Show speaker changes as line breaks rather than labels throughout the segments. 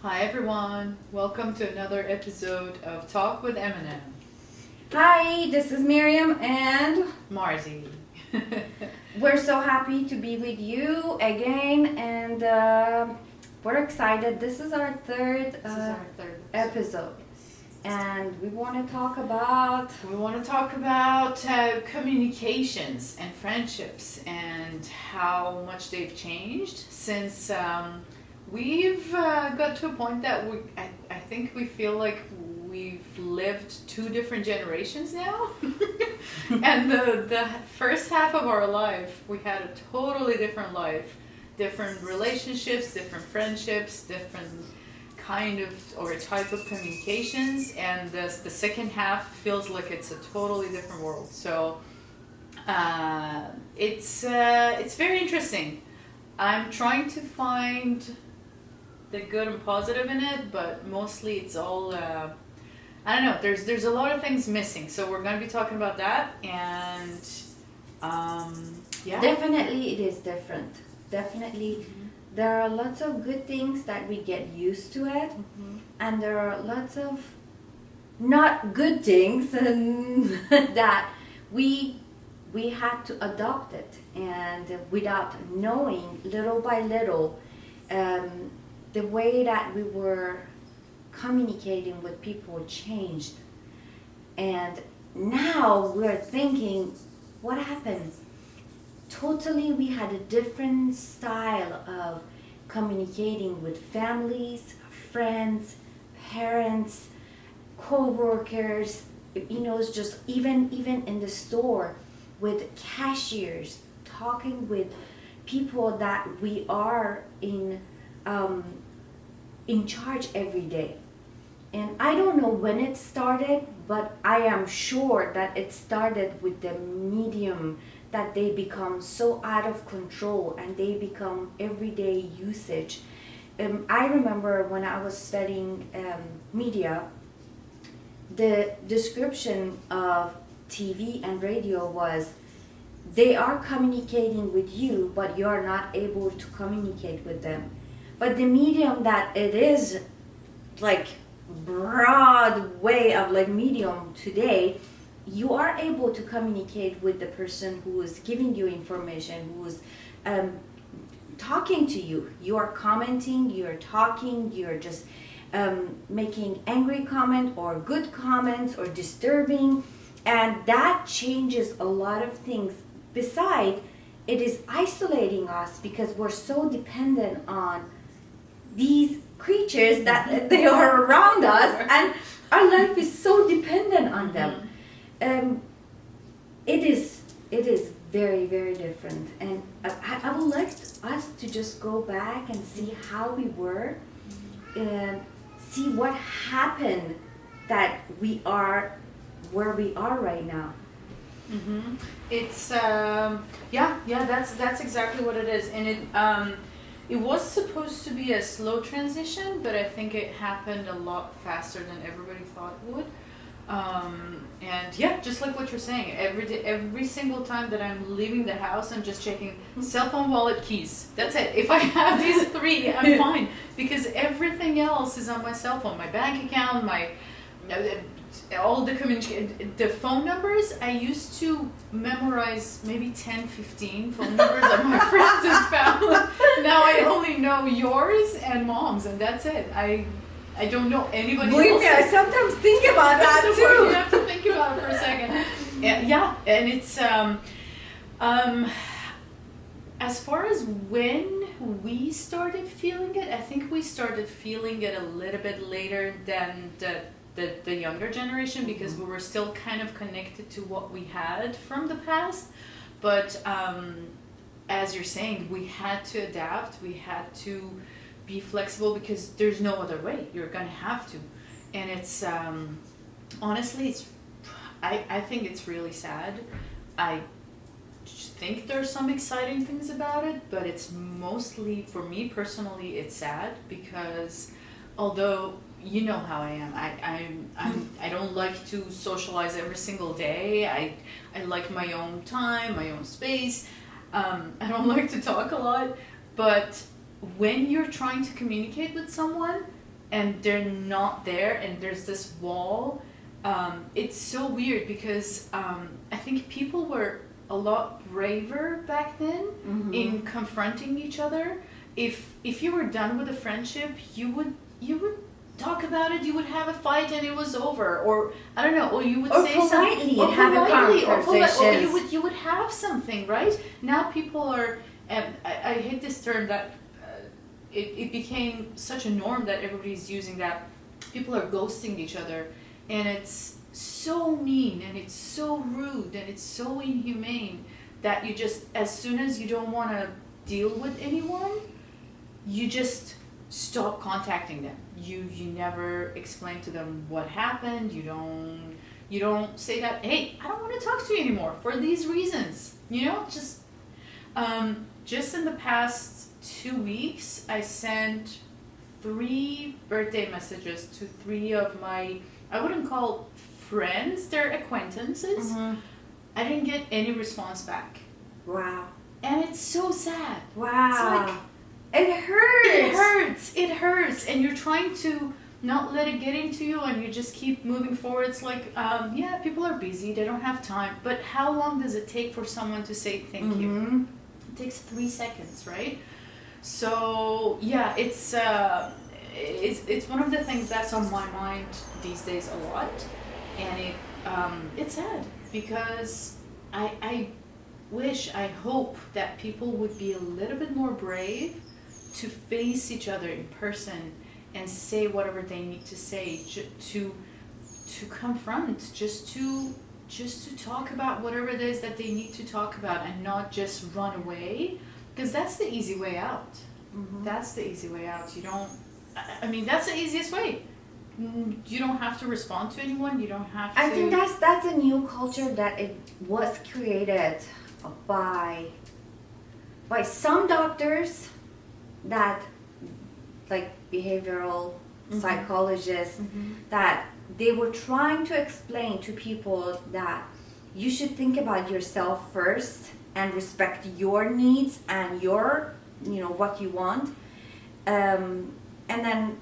Hi everyone, welcome to another episode of Talk with Eminem.
Hi, this is Miriam, and
Marzi.
we're so happy to be with you again, and we're excited. This is our third,
This is our third
episode, and we want to talk about.
We want to talk about communications and friendships and how much they've changed since we've got to a point that I think we feel like we've lived two different generations now. And the first half of our life, we had a totally different life, different relationships, different friendships, different kind of or type of communications, and the second half feels like it's a totally different world. So it's very interesting. I'm trying to find the good and positive in it, but mostly it's all I don't know. There's a lot of things missing, so we're going to be talking about that, and yeah.
Definitely, it is different. Definitely, there are lots of good things that we get used to it, and there are lots of not good things and that we had to adopt it, and without knowing, little by little, the way that we were communicating with people changed. And now we're thinking, what happened? Totally, we had a different style of communicating with families, friends, parents, co-workers, it's just even in the store with cashiers, talking with people that we are in charge every day. And I don't know when it started, but I am sure that it started with the medium that they become so out of control and they become everyday usage. I remember when I was studying media, the description of TV and radio was they are communicating with you, but you are not able to communicate with them. But the medium that it is, like broad way of like medium today, you are able to communicate with the person who is giving you information, who is talking to you. You are commenting, you're talking, you're just making angry comment or good comments or disturbing, and that changes a lot of things. Besides, it is isolating us because we're so dependent on these creatures that they are around us, and our life is so dependent on them. It is very, very different, and I would like us to just go back and see how we were and see what happened that we are where we are right now.
It's that's exactly what it is, and it was supposed to be a slow transition, but I think it happened a lot faster than everybody thought it would. And yeah, just like what you're saying, every single time that I'm leaving the house, I'm just checking cell phone, wallet, keys. That's it. If I have these three, I'm fine, because everything else is on my cell phone. My bank account, my all the the phone numbers. I used to memorize maybe 10, 15 phone numbers of my friends and family. Now I only know yours and mom's, and that's it. I don't know anybody
Believe
else.
me, I sometimes think about that
You
too.
have to think about it for a second. Yeah, and it's as far as when we started feeling it, I think we started feeling it a little bit later than the younger generation, because we were still kind of connected to what we had from the past. But as you're saying, we had to adapt, we had to be flexible, because there's no other way. You're gonna have to. And it's honestly, I think it's really sad. I think there's some exciting things about it, but it's mostly, for me personally, it's sad, because although you know how I am, I don't like to socialize every single day. I like my own time, my own space. I don't like to talk a lot, but when you're trying to communicate with someone, and they're not there, and there's this wall. It's so weird because I think people were a lot braver back then in confronting each other. If you were done with a friendship, you would talk about it, you would have a fight, and it was over, or I don't know, or you would say
politely
something, or
have
politely,
a conversation,
or you would have something, right? Now people are, and I hate this term that it became such a norm that everybody's using, that people are ghosting each other, and it's so mean, and it's so rude, and it's so inhumane that you just, as soon as you don't want to deal with anyone, you just stop contacting them. You never explain to them what happened. You don't say that, hey, I don't want to talk to you anymore for these reasons. Just in the past 2 weeks, I sent 3 birthday messages to 3 of my, I wouldn't call friends, they're acquaintances. I didn't get any response back.
Wow.
And it's so sad.
Wow.
It's like, it hurts, and you're trying to not let it get into you, and you just keep moving forward. It's like, yeah, people are busy, they don't have time, but how long does it take for someone to say thank you? It takes 3 seconds, right? So yeah, it's one of the things that's on my mind these days a lot, and it's sad because I hope that people would be a little bit more brave to face each other in person and say whatever they need to say, to confront, just to talk about whatever it is that they need to talk about, and not just run away, because that's the easy way out. That's the easy way out. I mean, that's the easiest way. You don't have to respond to anyone. You don't have to.
I think that's a new culture that it was created by some doctors, that like behavioral psychologists, that they were trying to explain to people that you should think about yourself first and respect your needs and your, what you want, and then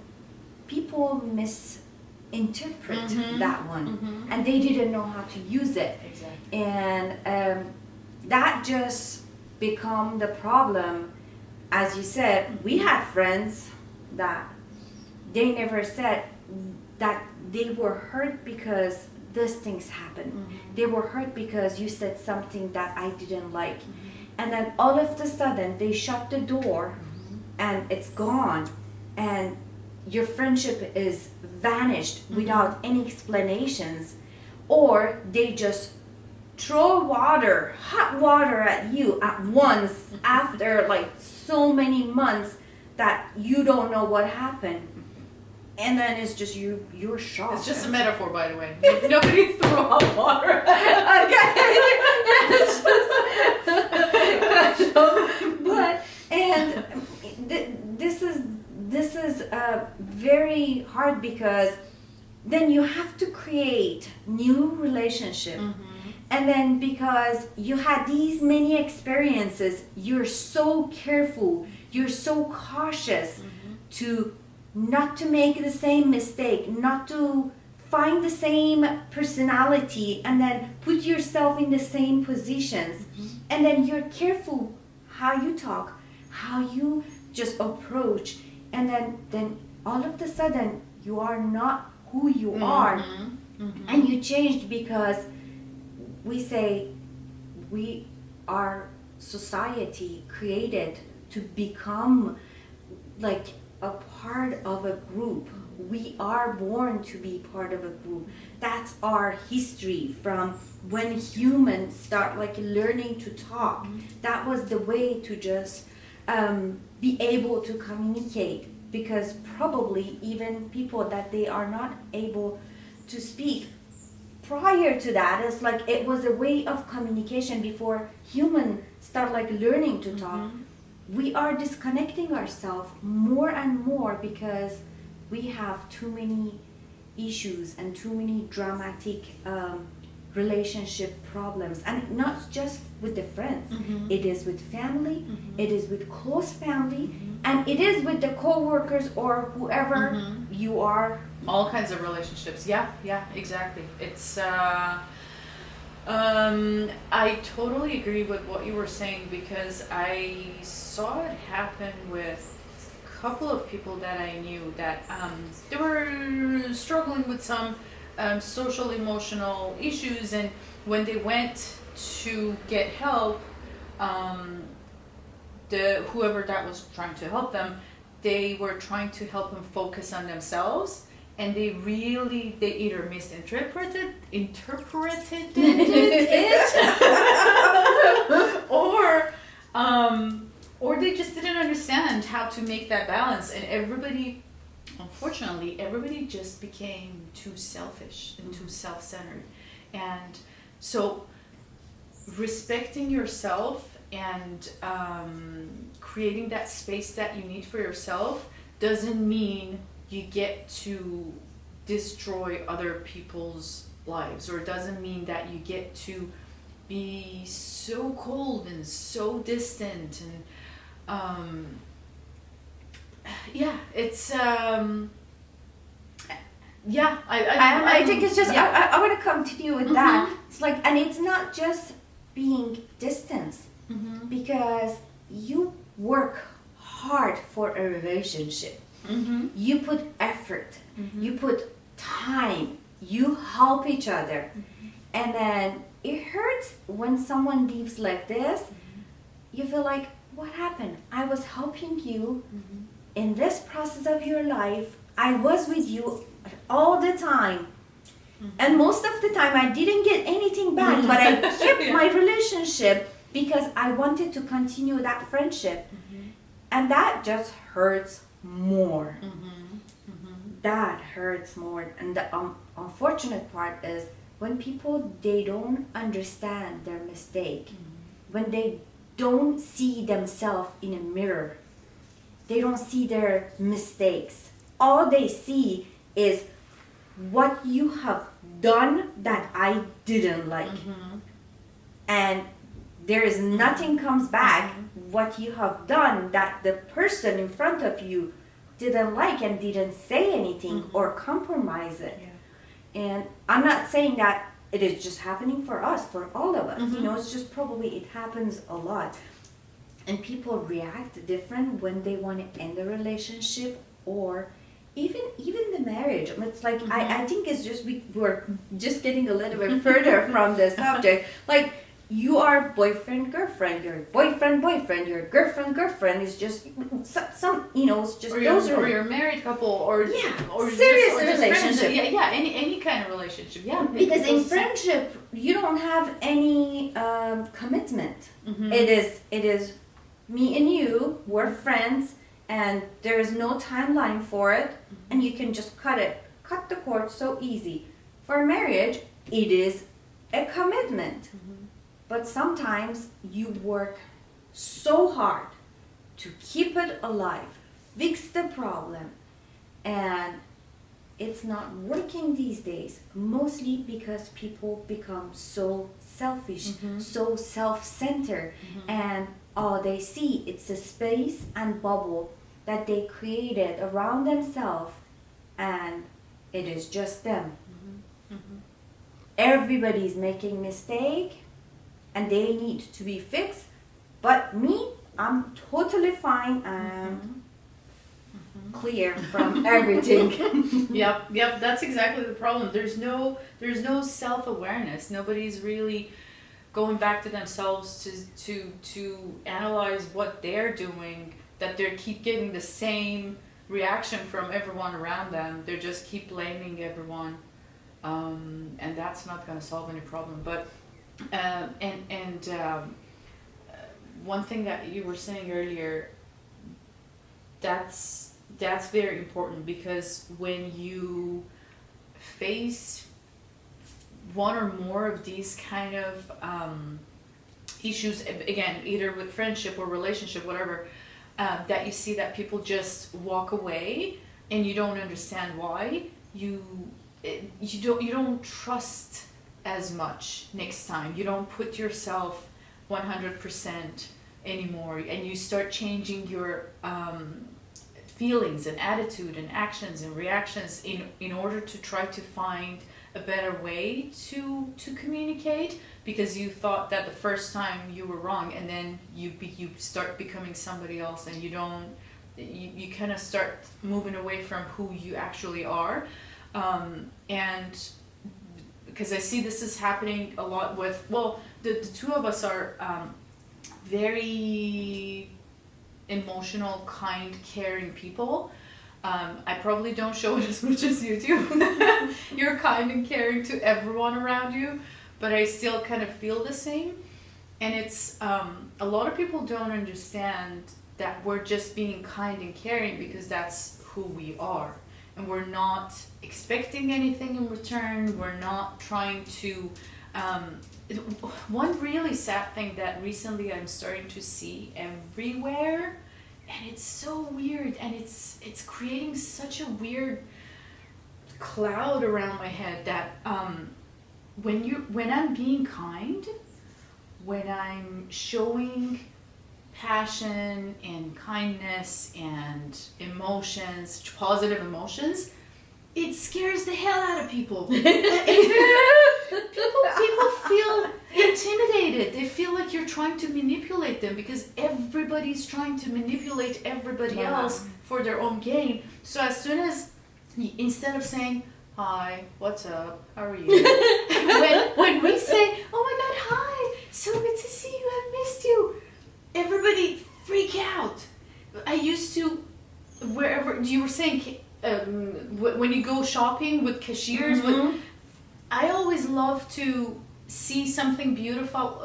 people misinterpret that one, and they didn't know how to use it.
Exactly.
And that just become the problem. As you said, we had friends that they never said that they were hurt because these things happened. They were hurt because you said something that I didn't like. And then all of a sudden they shut the door and it's gone, and your friendship is vanished without any explanations, or they just throw hot water at you at once after like so many months that you don't know what happened, and then it's just you're shocked.
It's just a metaphor, by the way. Nobody threw hot water.
But this is very hard, because then you have to create new relationship. And then because you had these many experiences, you're so careful, you're so cautious to not to make the same mistake, not to find the same personality, and then put yourself in the same positions. And then you're careful how you talk, how you just approach, and then all of a sudden you are not who you are, and you changed because we say we are society created to become like a part of a group. We are born to be part of a group. That's our history from when humans start like learning to talk. That was the way to just be able to communicate, because probably even people that they are not able to speak prior to that, it's like it was a way of communication before humans start like learning to talk. We are disconnecting ourselves more and more because we have too many issues and too many dramatic relationship problems, and not just with the friends. It is with family, it is with close family, and it is with the co-workers or whoever you are.
All kinds of relationships. Yeah, exactly. It's I totally agree with what you were saying, because I saw it happen with a couple of people that I knew that they were struggling with some social emotional issues, and when they went to get help, um, the whoever that was trying to help them, they were trying to help them focus on themselves, and they either interpreted it or they just didn't understand how to make that balance, and everybody just became too selfish and too self-centered. And so respecting yourself and creating that space that you need for yourself doesn't mean you get to destroy other people's lives, or it doesn't mean that you get to be so cold and so distant, and
I think it's just,
yeah.
I want to continue with that. It's like, and it's not just being distance, because you work hard for a relationship. You put effort, you put time, you help each other, and then it hurts when someone leaves like this. You feel like, what happened? I was helping you in this process of your life. I was with you all the time, and most of the time I didn't get anything back, but I kept my relationship because I wanted to continue that friendship, and that just hurts more. That hurts more. And the unfortunate part is when people, they don't understand their mistake, when they don't see themselves in a mirror, they don't see their mistakes. All they see is what you have done that I didn't like, and there is nothing comes back what you have done that the person in front of you didn't like and didn't say anything or compromise it. And I'm not saying that it is just happening for us, for all of us. You know, it's just probably it happens a lot, and people react different when they want to end the relationship, or even the marriage. It's like I think it's just we're just getting a little bit further from the subject. Like, you are boyfriend girlfriend, your boyfriend, your girlfriend is just some it's just
or you're a married couple, or
serious
just
relationship.
Any kind of relationship.
Because in friendship you don't have any commitment. It is me and you, we're friends, and there is no timeline for it, and you can just cut the cord so easy. For marriage, it is a commitment. But sometimes you work so hard to keep it alive, fix the problem, and it's not working these days, mostly because people become so selfish, so self-centered, and all they see, it's a space and bubble that they created around themselves, and it is just them. Everybody's making mistake, and they need to be fixed, but me, I'm totally fine and clear from everything.
Yep, that's exactly the problem. There's no self-awareness. Nobody's really going back to themselves to analyze what they're doing, that they keep getting the same reaction from everyone around them. They just keep blaming everyone, and that's not going to solve any problem. But one thing that you were saying earlier, that's very important, because when you face one or more of these kind of issues, again, either with friendship or relationship, whatever, that you see that people just walk away and you don't understand why, you don't trust as much next time. You don't put yourself 100% anymore, and you start changing your feelings and attitude and actions and reactions in order to try to find a better way to communicate, because you thought that the first time you were wrong, and then you start becoming somebody else, and you kind of start moving away from who you actually are. And because I see this is happening a lot with, well, the two of us are very emotional, kind, caring people. I probably don't show it as much as you do. You're kind and caring to everyone around you, but I still kind of feel the same. And it's, a lot of people don't understand that we're just being kind and caring because that's who we are. And we're not expecting anything in return. We're not trying to, one really sad thing that recently I'm starting to see everywhere, and it's so weird, and it's creating such a weird cloud around my head that when I'm being kind, when I'm showing passion and kindness and emotions, positive emotions, it scares the hell out of people. People feel intimidated. They feel like you're trying to manipulate them because everybody's trying to manipulate everybody else for their own gain. So as soon as, instead of saying, hi, what's up, how are you? when we say, oh my god, hi, so good to see you, I missed you, everybody freak out. I used to, wherever, you were saying, when you go shopping with cashiers, I always love to see something beautiful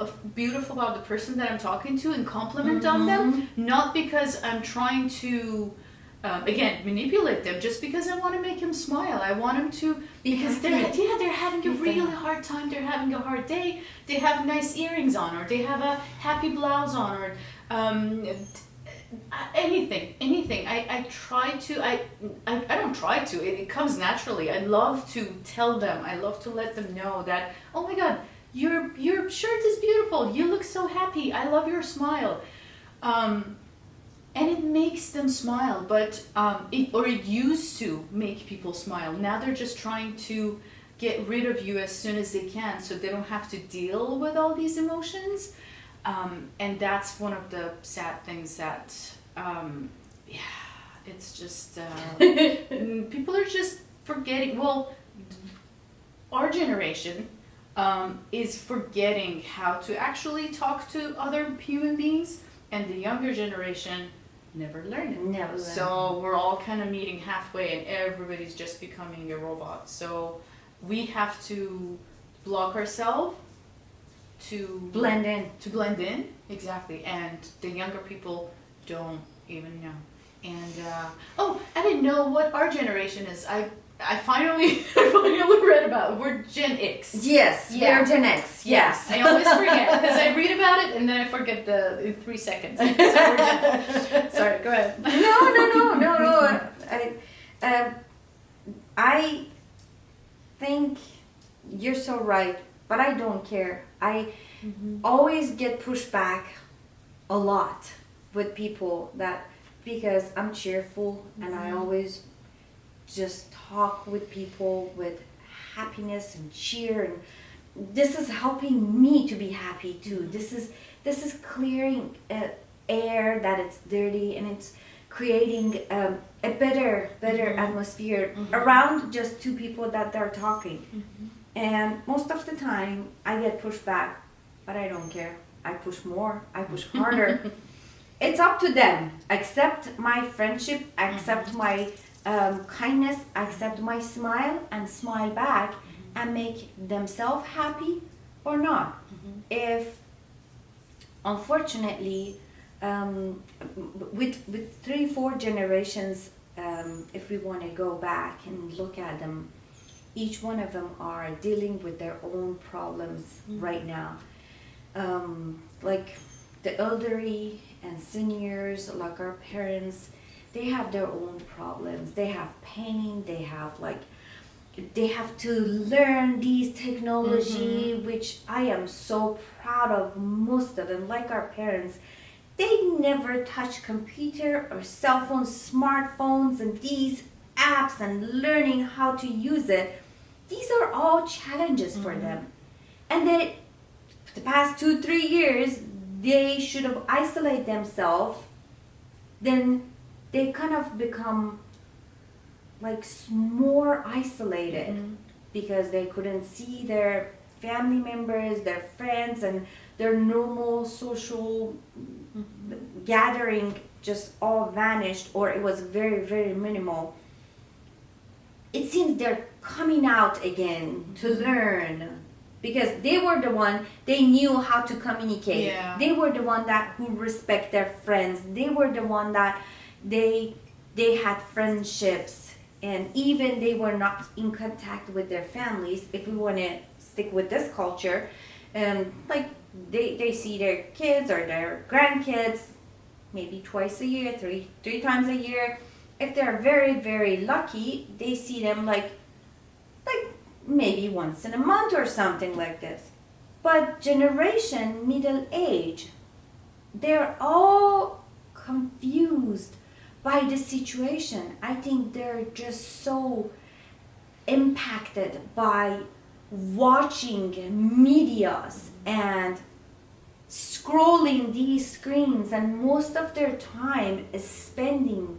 about the person that I'm talking to and compliment on them, not because I'm trying to again manipulate them, just because I want to make him smile. I want him to, because they're having a really hard time, they're having a hard day, they have nice earrings on, or they have a happy blouse on, or anything. I try to, I don't try to, it comes naturally. I love to tell them, I love to let them know that, oh my god, your shirt is beautiful, you look so happy, I love your smile. And it makes them smile, but it used to make people smile. Now they're just trying to get rid of you as soon as they can, so they don't have to deal with all these emotions. And that's one of the sad things that, it's just, people are just forgetting. Well, our generation is forgetting how to actually talk to other human beings, and the younger generation never learned it.
Never learned.
So we're all kind of meeting halfway, and everybody's just becoming a robot. So we have to block ourselves to
blend in.
Exactly. And the younger people don't even know. And I didn't know what our generation is. I finally read about it. We're Gen X.
Yes,
Yeah.
we're Gen X.
Yes, I always forget because I read about it and then I forget in 3 seconds. So we're Gen. Sorry, go ahead.
No. I think you're so right, but I don't care. I always get pushed back a lot with people because I'm cheerful and I always just talk with people with happiness and cheer, and this is helping me to be happy too. This is clearing air that it's dirty, and it's creating a better atmosphere around just two people that they're talking. And most of the time I get pushed back, but I don't care. I push more, I push harder. It's up to them. Accept my friendship, accept my kindness, accept my smile, and smile back, and make themselves happy or not. If, unfortunately, with 3-4 generations, if we want to go back and look at them, each one of them are dealing with their own problems right now. Like the elderly and seniors, like our parents, they have their own problems. They have pain. They have to learn these technology, which I am so proud of. Most of them, like our parents, they never touch computer or cell phones, smartphones, and these apps and learning how to use it. These are all challenges for them. And the past 2-3 years, they should have isolated themselves. Then they kind of become like more isolated because they couldn't see their family members, their friends, and their normal social gathering just all vanished, or it was very, very minimal. It seems they're coming out again to learn because they were the one, they knew how to communicate.
Yeah.
They were the one that who respect their friends. They were the one that they had friendships, and even they were not in contact with their families. If we want to stick with this culture, like they see their kids or their grandkids maybe twice a year, three times a year. If they're very, very lucky, they see them like maybe once in a month or something like this. But generation middle age, they're all confused by the situation. I think they're just so impacted by watching medias and scrolling these screens, and most of their time is spending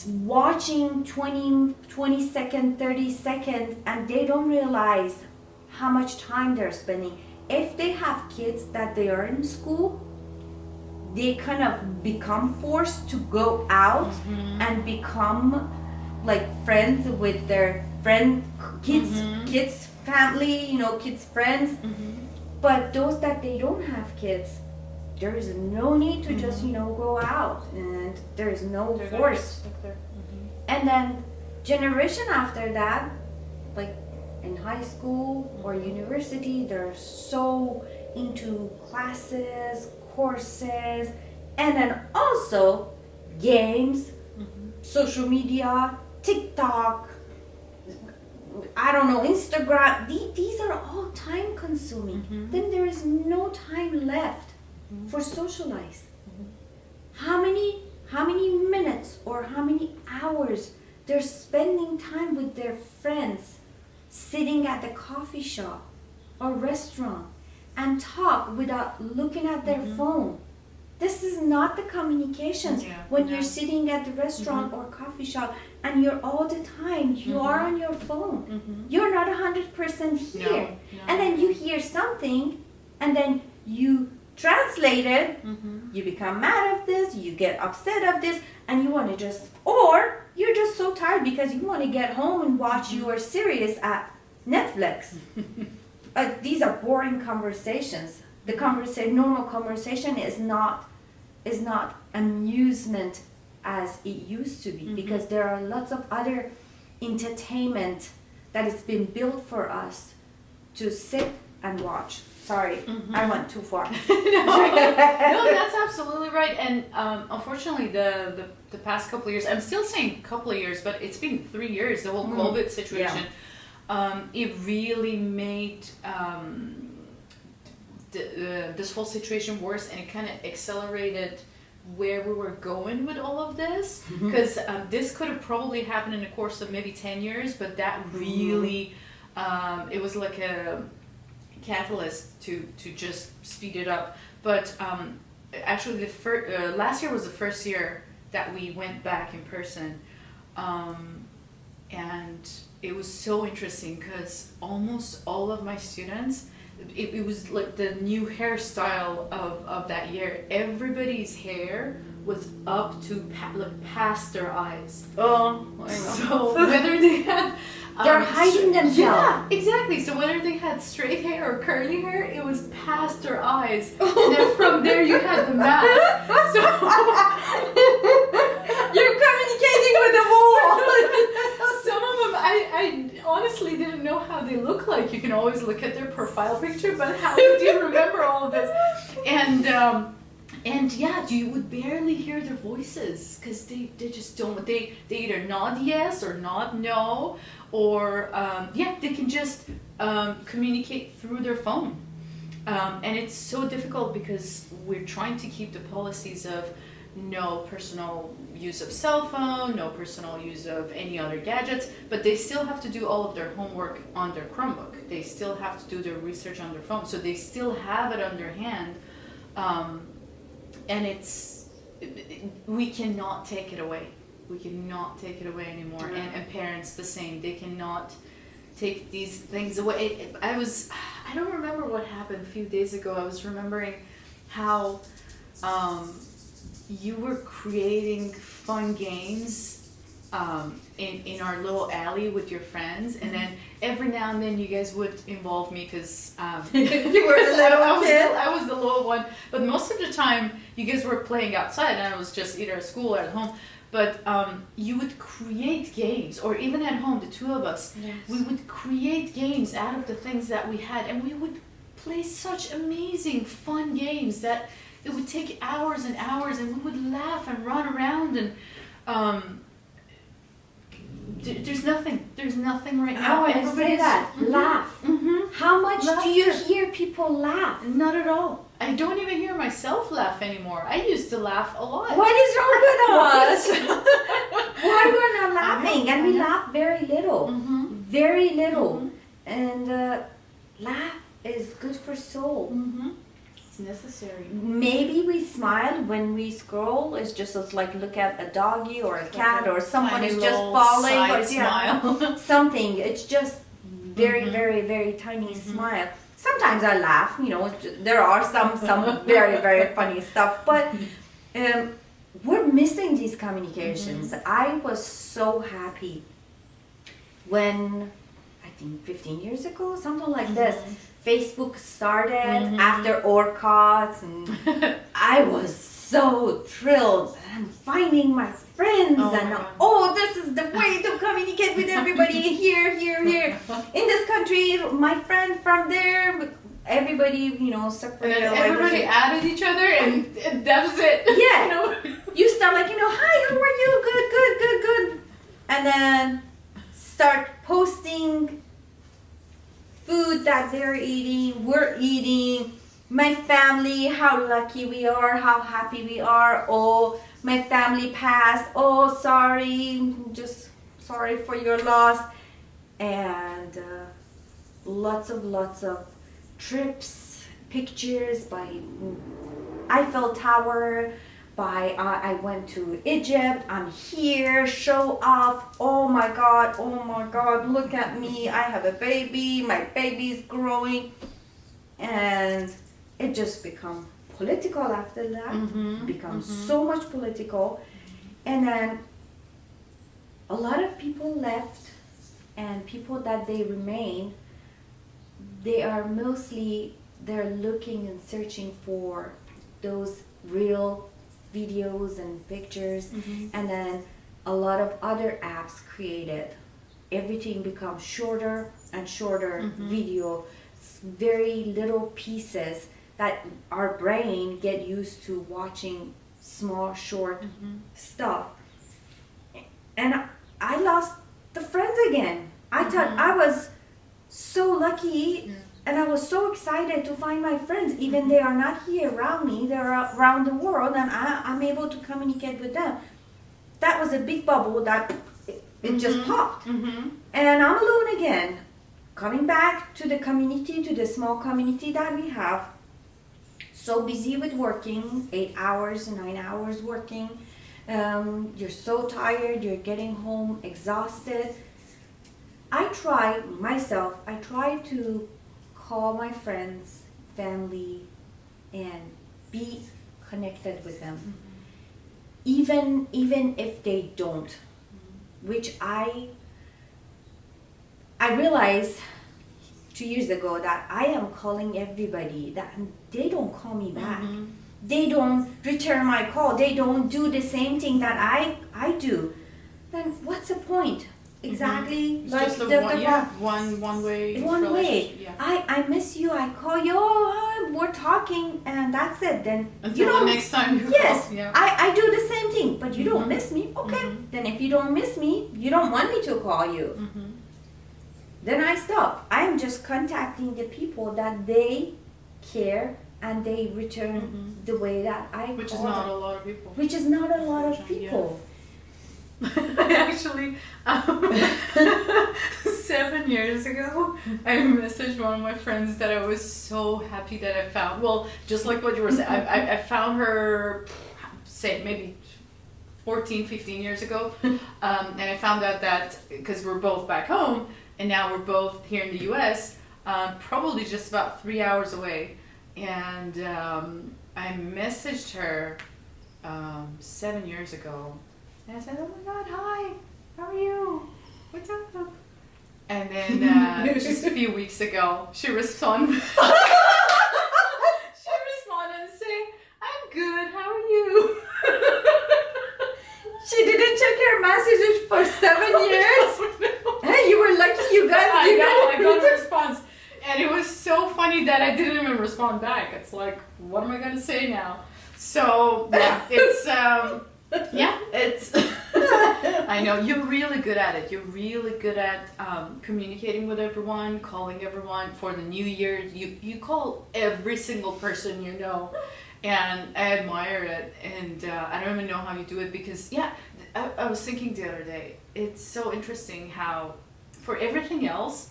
watching 20 second, 30 seconds, and they don't realize how much time they're spending. If they have kids that they are in school, they kind of become forced to go out and become like friends with their kids family, kids friends. But those that they don't have kids, there is no need to just go out, and there is no force. And then generation after that, like in high school or university, they're so into classes, courses, and then also games, social media, TikTok, I don't know, Instagram. These are all time consuming. Then there is no time left for socialize. How many minutes or how many hours they're spending time with their friends, sitting at the coffee shop or restaurant and talk without looking at their phone. This is not the communications when you're sitting at the restaurant or coffee shop and you're all the time, you are on your phone. You're not 100% here.
No.
And then you hear something and then you translate it, you become mad of this, you get upset of this, and you want to or you're just so tired because you want to get home and watch your series at Netflix. These are boring conversations. The normal conversation is not amusement as it used to be, because there are lots of other entertainment that has been built for us to sit and watch. Sorry, I went too far.
No, that's absolutely right. And unfortunately, the past couple of years, I'm still saying couple of years, but it's been 3 years, the whole COVID situation. It really made this whole situation worse, and it kind of accelerated where we were going with all of this, because this could have probably happened in the course of maybe 10 years, but that really it was like a catalyst to just speed it up. But actually last year was the first year that we went back in person, and it was so interesting because almost all of my students, it was like the new hairstyle of that year. Everybody's hair was up to past their eyes.
Oh, I know.
So whether they had
they're hiding themselves.
Yeah, exactly. So whether they had straight hair or curly hair, it was past their eyes. And then from there you had the mask. So
you're communicating with the wall.
Some of them, I honestly didn't know how they look like. You can always look at their profile picture, but how do you remember all of this? And yeah, you would barely hear their voices because they just don't. They either nod yes or nod no, or they can just communicate through their phone. And it's so difficult because we're trying to keep the policies of no personal use of cell phone, no personal use of any other gadgets, but they still have to do all of their homework on their Chromebook. They still have to do their research on their phone, so they still have it on their hand, and we cannot take it away. We cannot take it away anymore, and parents the same. They cannot take these things away. I don't remember what happened a few days ago. I was remembering how you were creating fun games in our little alley with your friends, and then every now and then you guys would involve me because
You were the little kid.
I was the little one. But most of the time you guys were playing outside, and I was just either at school or at home. But you would create games, or even at home, the two of us,
Yes.
we would create games out of the things that we had, and we would play such amazing, fun games that it would take hours and hours, and we would laugh and run around, and there's nothing right now.
I want to say that. Laugh.
Mm-hmm.
How much do you
Laughter.
hear people laugh?
Not at all. I don't even hear myself laugh anymore. I used to laugh a lot.
What is wrong with us? Why we're not laughing? And we laugh very little.
Mm-hmm.
Very little. And laugh is good for soul.
Mm-hmm. It's necessary.
Maybe we smile when we scroll. It's just us like look at a doggy or a cat or someone
Tiny
is just
little
falling
side
or
smile.
something. It's just very, very, very tiny smile. Sometimes I laugh. You know, there are some very, very funny stuff, but we're missing these communications. I was so happy when I think 15 years ago, something like this. Facebook started after Orkut, and I was so thrilled. I'm finding my friends, this is the way to communicate with everybody here. In this country, my friend from there, everybody, separated.
And then everybody added each other, and that was it.
Yeah.
You know?
You start like, hi, how are you? Good. And then start posting food that they're eating, we're eating, my family, how lucky we are, how happy we are. Oh, my family passed. Oh, sorry, just sorry for your loss. And lots of trips, pictures by Eiffel Tower, I went to Egypt, I'm here, show off, oh my god, look at me, I have a baby, my baby's growing, and it just become political after that, becomes so much political, and then a lot of people left, and people that they remain, they're looking and searching for those real videos and pictures, and then a lot of other apps created. Everything becomes shorter and shorter video, very little pieces that our brain get used to watching small short stuff. And I lost the friends again. I thought I was so lucky. And I was so excited to find my friends, even they are not here around me, they're around the world, and I'm able to communicate with them. That was a big bubble that it just popped. And I'm alone again, coming back to the community, to the small community that we have. So busy with working, 8 hours, 9 hours working. You're so tired, you're getting home exhausted. I try to call my friends, family, and be connected with them, even if they don't. Which I realized 2 years ago that I am calling everybody that they don't call me back. They don't return my call. They don't do the same thing that I do. Then what's the point? Exactly, like
just one way.
One way.
Yeah.
I miss you. I call you. We're talking, and that's it. Then
Until the next time you
yes,
call. Yeah.
I do the same thing, but you don't miss me. Okay. Then if you don't miss me, you don't want me to call you. Then I stop. I am just contacting the people that they care and they return the way that I
Which is
call
not
them.
a lot of people.
Which is not a lot of
Unfortunately,
people.
I actually, 7 years ago, I messaged one of my friends that I was so happy that I found. Well, just like what you were saying, I found her, say, maybe 14, 15 years ago. And I found out that, because we're both back home, and now we're both here in the US, probably just about 3 hours away. And I messaged her 7 years ago. And I said, oh my God, hi, how are you? What's up? And then just a few weeks ago, she responded. She responded and saying, I'm good, how are you?
She didn't check her messages for 7 years.
No.
Hey, you were lucky you got
I got a response. And it was so funny that I didn't even respond back. It's like, what am I going to say now? So, yeah, it's, it's, I know, you're really good at it. You're really good at communicating with everyone, calling everyone for the new year. You call every single person you know, and I admire it. And I don't even know how you do it because, I was thinking the other day, it's so interesting how for everything else,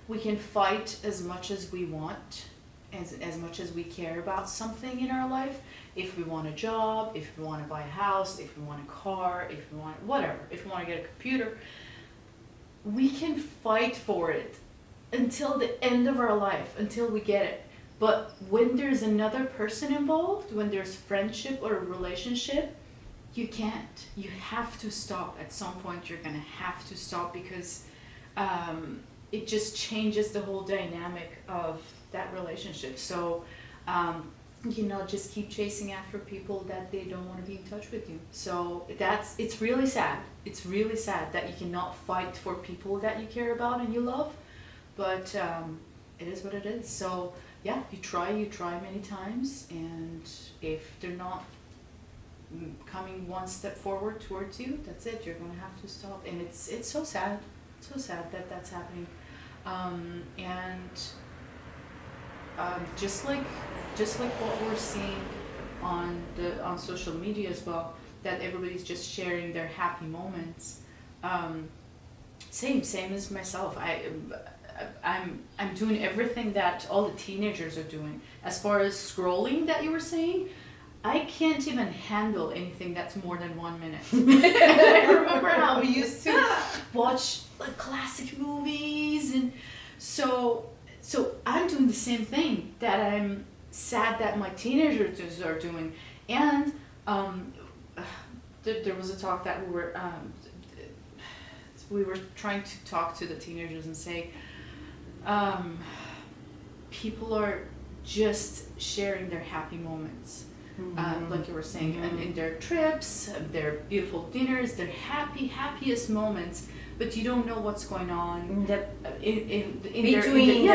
we can fight as much as we want, as much as we care about something in our life. If we want a job, if we want to buy a house, if we want a car, if we want whatever, if we want to get a computer, we can fight for it until the end of our life, until we get it. But when there's another person involved, when there's friendship or a relationship, you can't. You have to stop. At some point, you're going to have to stop because it just changes the whole dynamic of that relationship. So, just keep chasing after people that they don't want to be in touch with you. So it's really sad. It's really sad that you cannot fight for people that you care about and you love, but it is what it is. So yeah, you try many times, and if they're not coming one step forward towards you, that's it. You're going to have to stop, and it's so sad. It's so sad that that's happening, just like what we're seeing on social media as well, that everybody's just sharing their happy moments. Same as myself. I'm doing everything that all the teenagers are doing. As far as scrolling that you were saying, I can't even handle anything that's more than 1 minute. I remember how we used to watch like classic movies, and so I'm doing the same thing that I'm sad that my teenagers are doing. And there was a talk that we were trying to talk to the teenagers and say, people are just sharing their happy moments. Like you were saying, and in their trips, their beautiful dinners, their happiest moments, but you don't know what's going on in between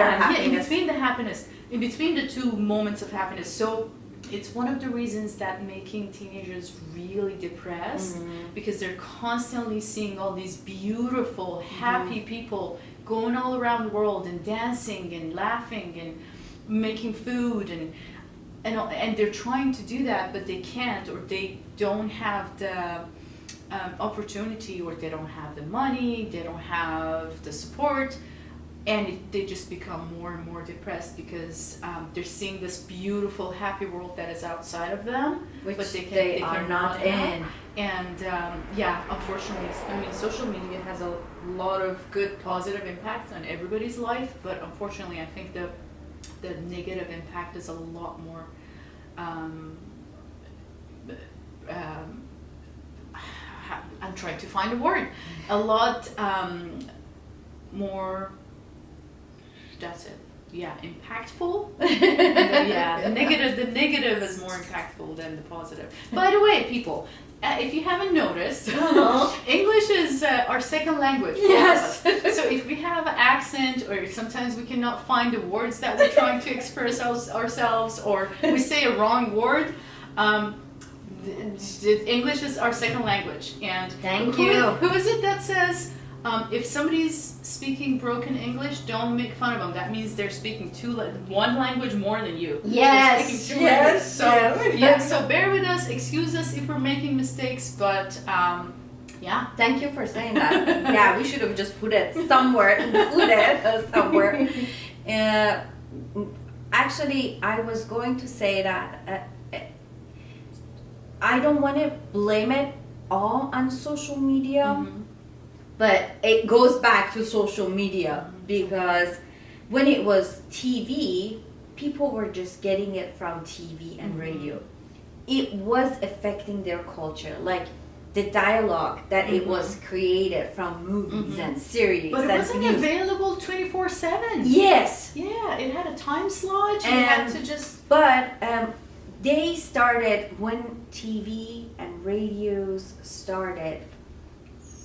the happiness, in between the two moments of happiness. So it's one of the reasons that making teenagers really depressed, because they're constantly seeing all these beautiful, happy people going all around the world and dancing and laughing and making food and they're trying to do that, but they can't, or they don't have the opportunity, or they don't have the money, they don't have the support, and they just become more and more depressed because they're seeing this beautiful, happy world that is outside of them,
which
but
they are not in.
And unfortunately, I mean, social media has a lot of good, positive impacts on everybody's life, but unfortunately, I think the negative impact is a lot more I'm trying to find a word, a lot more, that's it, impactful. The negative is more impactful than the positive. By the way, people, if you haven't noticed, English is our second language.
Yes.
So if we have an accent, or sometimes we cannot find the words that we're trying to express ourselves, or we say a wrong word, English is our second language. And
Thank you.
Who is it that says, If somebody's speaking broken English, don't make fun of them. That means they're speaking one language more than you.
Yes,
They're speaking two languages. So yeah, so bear with us. Excuse us if we're making mistakes, but yeah.
Thank you for saying that. Yeah, we should have just put it somewhere, included somewhere. Actually, I was going to say that I don't want to blame it all on social media, but it goes back to social media because when it was TV, people were just getting it from TV and radio. It was affecting their culture, like the dialogue that it was created from movies and series.
But it
and
wasn't
news.
Available 24/7.
Yes.
Yeah, it had a time slot. You
And-
had to just.
But they started when TV and radios started.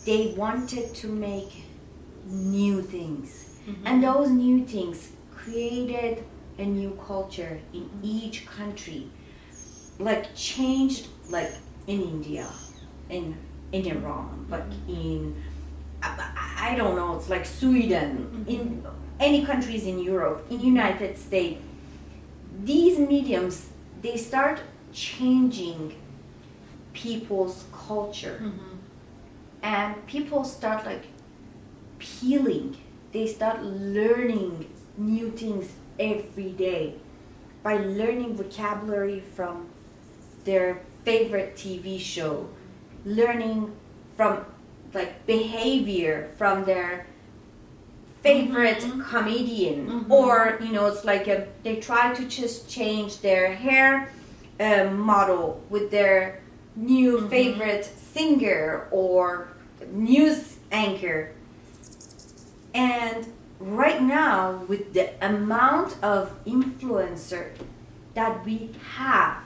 They wanted to make new things, and those new things created a new culture in each country. Like changed, like in India, in Iran, like in I don't know. It's like Sweden, in any countries in Europe, in United States. These mediums, they start changing people's culture, and people start like peeling. They start learning new things every day by learning vocabulary from their favorite TV show, learning from like behavior from their favorite comedian, or it's like they try to just change their hair model with their new favorite singer or news anchor. And right now, with the amount of influencer that we have,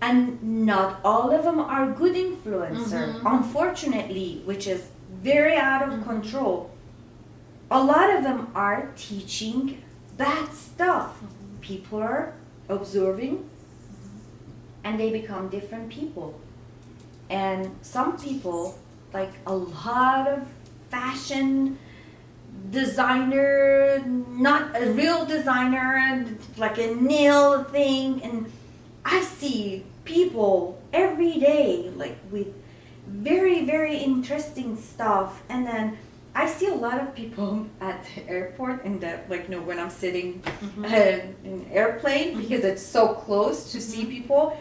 and not all of them are good influencer, unfortunately, which is very out of control. A lot of them are teaching bad stuff. People are observing, and they become different people. And some people, like a lot of fashion designer, not a real designer, and like a nail thing, and I see people every day like with very, very interesting stuff. And then I see a lot of people at the airport and when I'm sitting in an airplane, because it's so close to see people,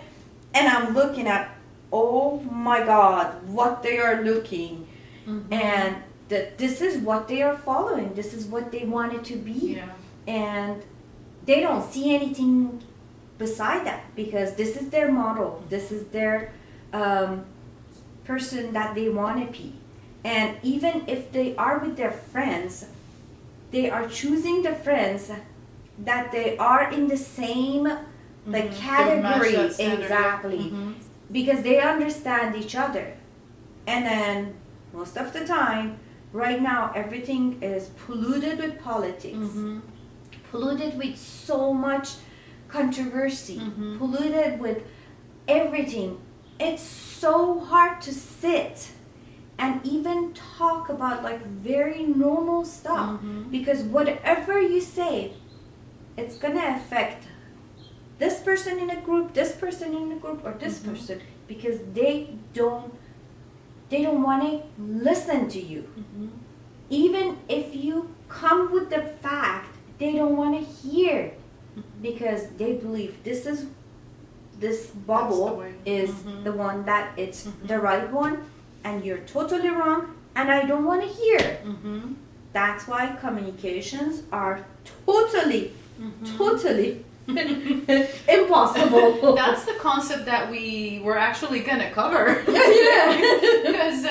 and I'm looking at, oh my God, what they are looking, and that this is what they are following. This is what they want it to be, and they don't see anything beside that, because this is their model. This is their person that they want to be. And even if they are with their friends, they are choosing the friends that they are in the same category, exactly, because they understand each other. And then most of the time, right now, everything is polluted with politics, polluted with so much controversy, polluted with everything. It's so hard to sit and even talk about very normal stuff, because whatever you say, it's gonna affect this person in a group, this person in a group, or this person, because they don't want to listen to you. Even if you come with the fact, they don't want to hear, because they believe this bubble is the one that it's the right one, and you're totally wrong, and I don't want to hear. That's why communications are totally impossible.
That's the concept that we were actually gonna cover. Because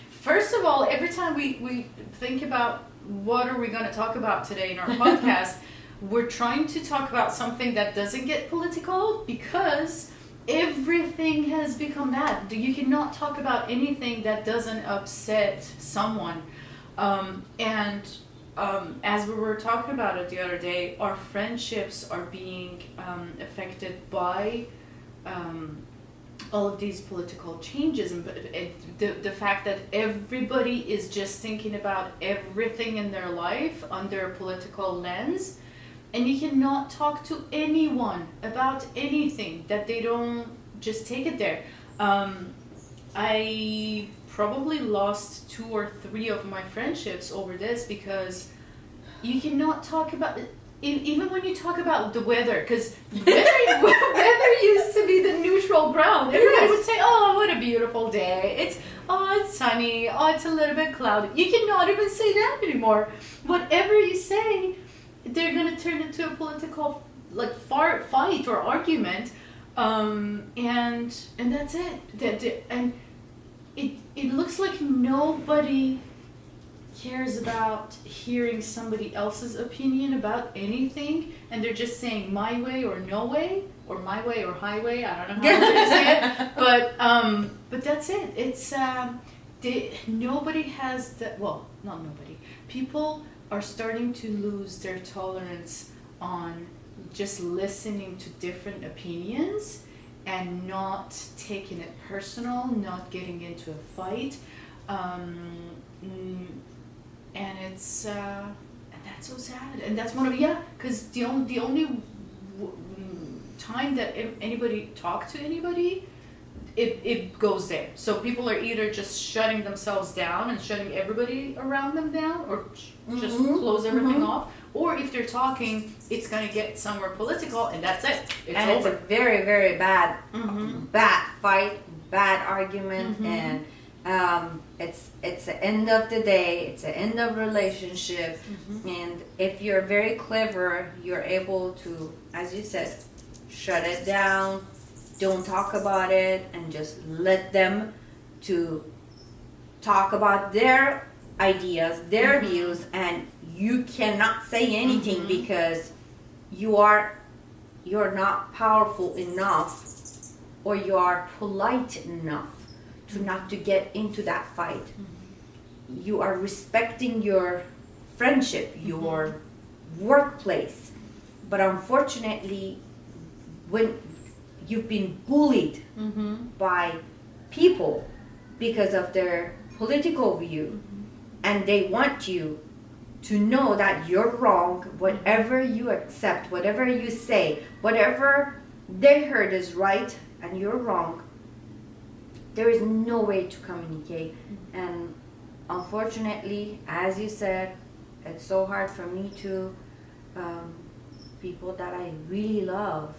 first of all, every time we think about what are we gonna talk about today in our podcast, we're trying to talk about something that doesn't get political, because everything has become that. You cannot talk about anything that doesn't upset someone. As we were talking about it the other day, our friendships are being affected by all of these political changes, and the fact that everybody is just thinking about everything in their life under a political lens, and you cannot talk to anyone about anything that they don't just take it there. I probably lost 2 or 3 of my friendships over this, because you cannot talk about even when you talk about the weather, because weather used to be the neutral ground. Everybody would say, "Oh, what a beautiful day! It's sunny. Oh, it's a little bit cloudy." You cannot even say that anymore. Whatever you say, they're gonna turn into a political fight or argument, and that's it. And it looks like nobody cares about hearing somebody else's opinion about anything, and they're just saying my way or no way, or my way or highway. I don't know how to say it, but that's it. It's nobody has that. Well, not nobody. People are starting to lose their tolerance on just listening to different opinions and not taking it personal, not getting into a fight. And it's and that's so sad, and that's one of because the only time that anybody talk to anybody, it goes there. So people are either just shutting themselves down and shutting everybody around them down, or just close everything off. Or if they're talking, it's gonna get somewhere political, and that's it. It's over.
It's a very, very bad fight, bad argument, and it's the end of the day. It's the end of relationship, and if you're very clever, you're able to, as you said, shut it down. Don't talk about it, and just let them to talk about their ideas, their views, and you cannot say anything because you're not powerful enough, or you are polite enough to not to get into that fight. You are respecting your friendship, your workplace, but unfortunately, when you've been bullied by people because of their political view, and they want you to know that you're wrong, whatever you accept, whatever you say, whatever they heard is right and you're wrong, there is no way to communicate. And unfortunately, as you said, it's so hard for me to people that I really love.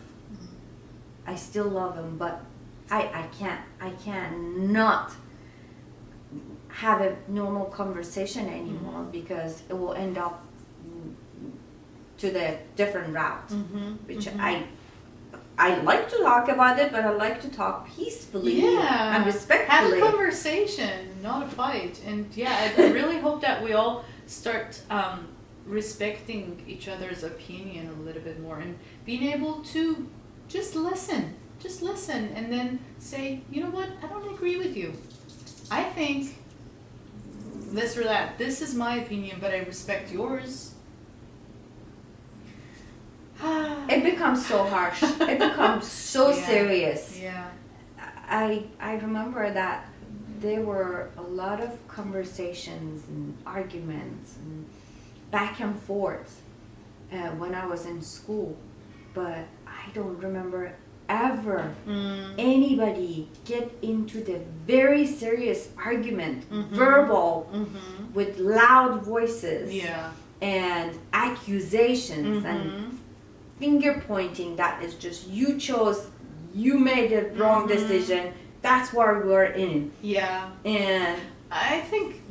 I still love them, but I can't not have a normal conversation anymore, because it will end up to the different route, which I like to talk about it, but I like to talk peacefully and respectfully.
Have a conversation, not a fight. And I really hope that we all start respecting each other's opinion a little bit more, and being able to just listen, and then say, you know what, I don't agree with you. I think this or that. This is my opinion, but I respect yours.
It becomes so harsh. It becomes so serious.
Yeah.
I remember that there were a lot of conversations and arguments and back and forth when I was in school, but I don't remember ever anybody get into the very serious argument, verbal, with loud voices and accusations and finger pointing. That is just, you chose, you made the wrong decision, that's where we're in. And
I think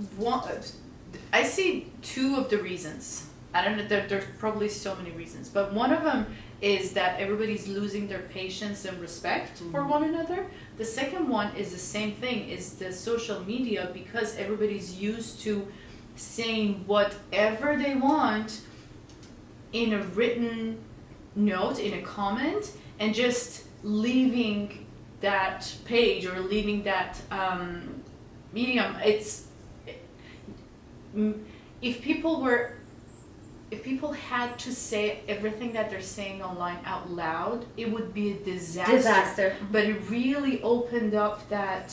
I see 2 of the reasons. I don't know, there's probably so many reasons, but one of them is that everybody's losing their patience and respect for one another. The second one is the same thing, is the social media, because everybody's used to saying whatever they want in a written note, in a comment, and just leaving that page or leaving that medium. If if people had to say everything that they're saying online out loud, it would be a disaster. But it really opened up that.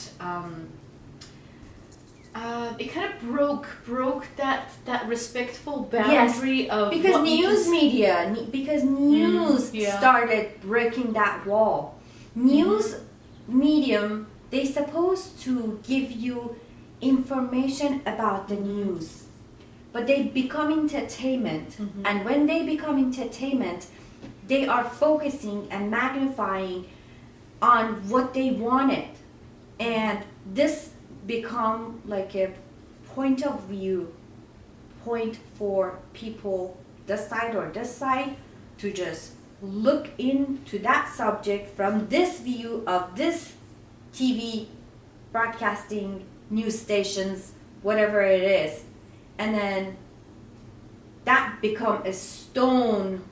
It kind of broke that respectful boundary of
because
what
news media because news started breaking that wall. News medium, they supposed to give you information about the news, but they become entertainment, and when they become entertainment, they are focusing and magnifying on what they wanted, and this become like a point of view point for people this side to just look into that subject from this view of this TV broadcasting news stations, whatever it is, and then that become a stone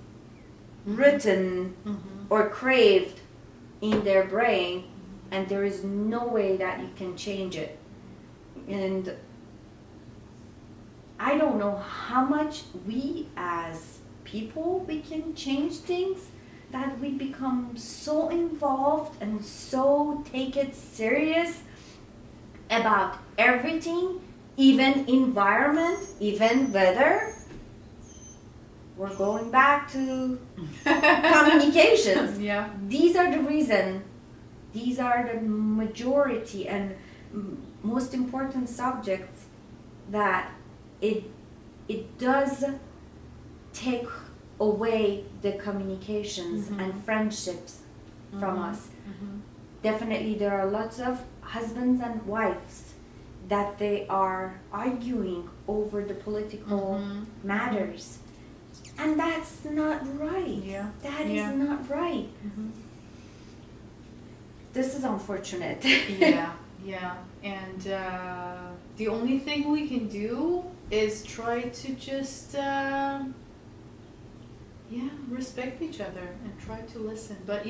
written or craved in their brain, and there is no way that you can change it. And I don't know how much we as people we can change things, that we become so involved and so take it serious about everything, even environment, even weather. We're going back to communications.
Yeah.
These are the reason. These are the majority and most important subjects that it does take away the communications and friendships from us. Definitely there are lots of husbands and wives that they are arguing over the political matters, and that's not right. That is not right. This is unfortunate. And the only thing we can do is try to just respect each other and try to listen. But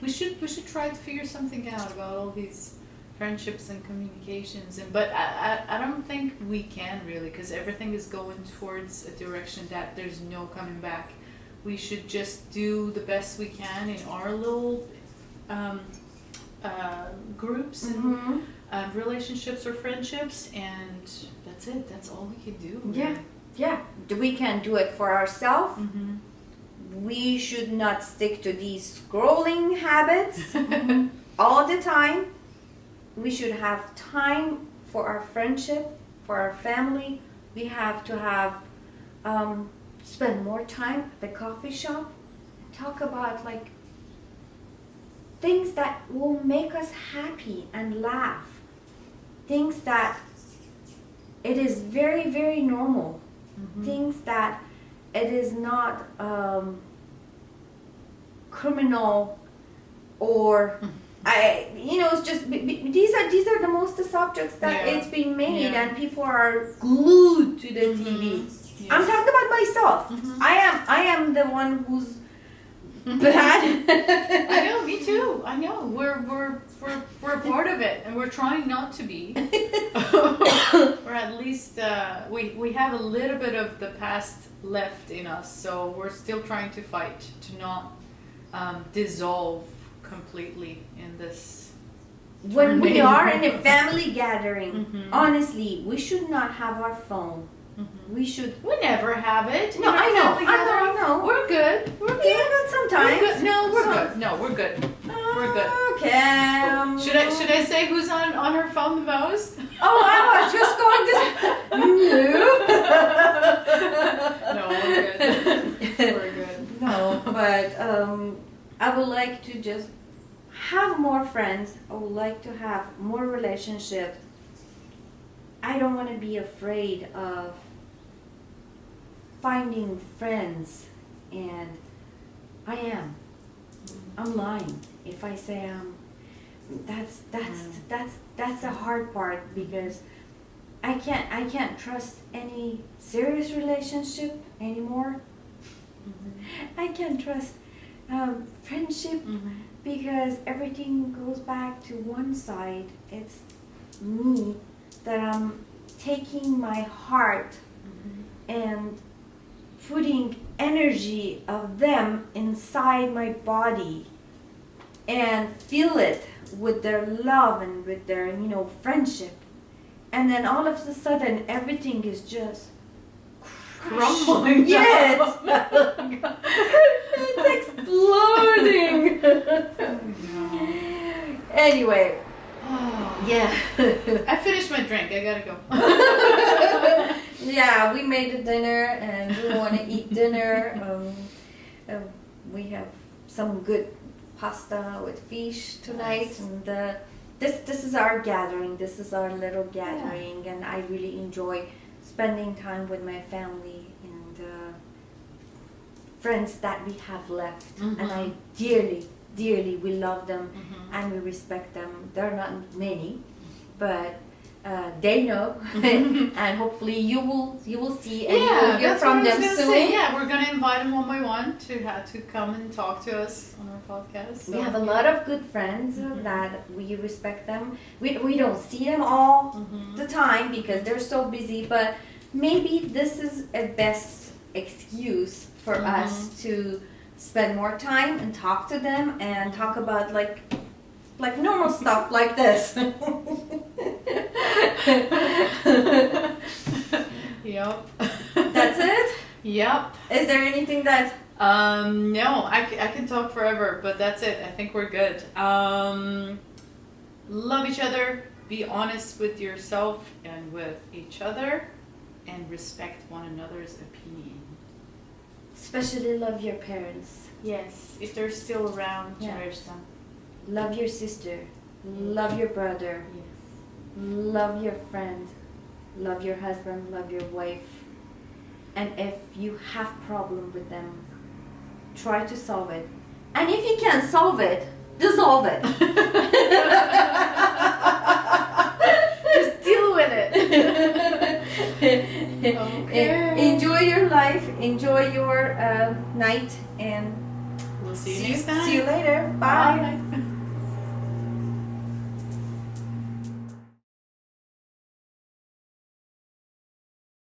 we should try to figure something out about all these friendships and communications. But I don't think we can really, because everything is going towards a direction that there's no coming back. We should just do the best we can in our little groups and relationships or friendships, and that's it. That's all we can do. Really. We can do it for ourselves. We should not stick to these scrolling habits all the time. We should have time for our friendship, for our family. We have to have spend more time at the coffee shop, talk about like things that will make us happy and laugh. Things that it is very, very normal. Things that it is not criminal or it's just these are the most subjects that it's been made and people are glued to the TV. I'm talking about myself. I am the one who's bad.
I know, me too. I know. We're a part of it, and we're trying not to be, or at least we have a little bit of the past left in us. So we're still trying to fight to not dissolve completely in this.
When we are in a family gathering, honestly, we should not have our phone. We should.
We never have it.
No, I know.
We're good.
Yeah, but sometimes.
We're good. No, we're good. No, we're good. We're good.
Okay.
Should I say who's on her phone the most?
Oh, I was just going to.
No, we're good. We're good.
No, but I would like to just have more friends. I would like to have more relationships. I don't want to be afraid of finding friends, and I'm lying if I say that's the hard part, because I can't trust any serious relationship anymore. I can't trust friendship, because everything goes back to one side. It's me, that I'm taking my heart and putting energy of them inside my body and feel it with their love and with their, friendship. And then all of a sudden, everything is just
Crumbling.
Yes. It's exploding. Anyway.
Oh.
Yeah.
I finished my drink. I gotta go.
Yeah, we made a dinner and we want to eat dinner. We have some good pasta with fish tonight,
Nice.
and this is our gathering. This is our little gathering, and I really enjoy spending time with my family and friends that we have left.
Mhm.
And I dearly we love them
Mhm.
and we respect them. There are not many, but they know, and hopefully you will see and you will hear
that's
from
what I
them
was gonna
soon.
say. Yeah, we're gonna invite them one by one to come and talk to us on our podcast. So,
We have a lot of good friends that we respect them. We don't see them all
Mhm.
the time because they're so busy, but maybe this is a best excuse for us to spend more time and talk to them and talk about like normal stuff like this.
Yep.
That's it?
Yep.
Is there anything that
No, I can talk forever, but that's it. I think we're good. Love each other, be honest with yourself and with each other, and respect one another's opinion.
especially love your parents?
Yes, if they're still around,
Yeah.
cherish them.
Love your sister. Love your brother.
Yes.
Love your friend. Love your husband. Love your wife. And if you have problem with them, try to solve it. And if you can't solve it, dissolve it.
Just deal with it. Okay.
Enjoy your life. Enjoy your night. And
We'll see you next time.
see you later. Bye.
Bye.